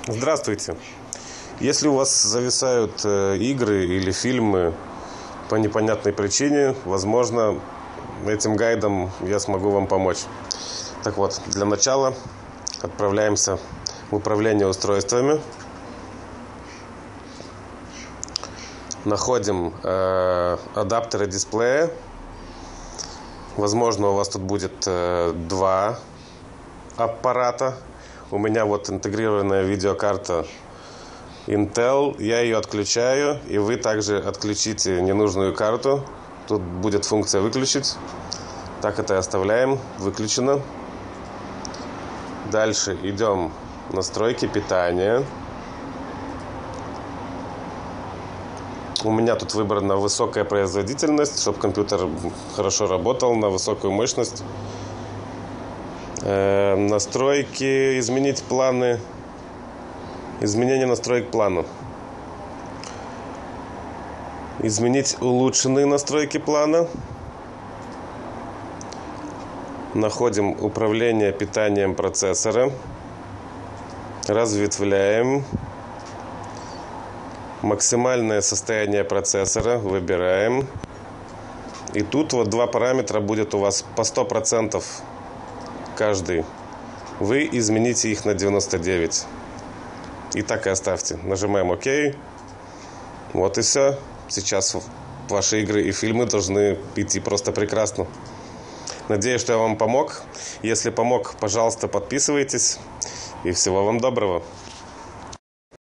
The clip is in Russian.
Здравствуйте. Если у вас зависают игры или фильмы по непонятной причине, возможно, этим гайдом я смогу вам помочь. Так вот, для начала отправляемся в управление устройствами. Находим адаптеры дисплея. Возможно, у вас тут будет два аппарата. У меня вот интегрированная видеокарта Intel. Я ее отключаю, и вы также отключите ненужную карту. Тут будет функция «Выключить». Так это и оставляем. Выключено. Дальше идем в настройки питания. У меня тут выбрана высокая производительность, чтобы компьютер хорошо работал на высокую мощность. Настройки, изменить планы. Изменение настроек плана. Изменить улучшенные настройки плана. Находим управление питанием процессора. Разветвляем. Максимальное состояние процессора выбираем. И тут вот два параметра будет у вас по 100% каждый. Вы измените их на 99%. И так и оставьте. Нажимаем ОК. Вот и все. Сейчас ваши игры и фильмы должны идти просто прекрасно. Надеюсь, что я вам помог. Если помог, пожалуйста, подписывайтесь. И всего вам доброго.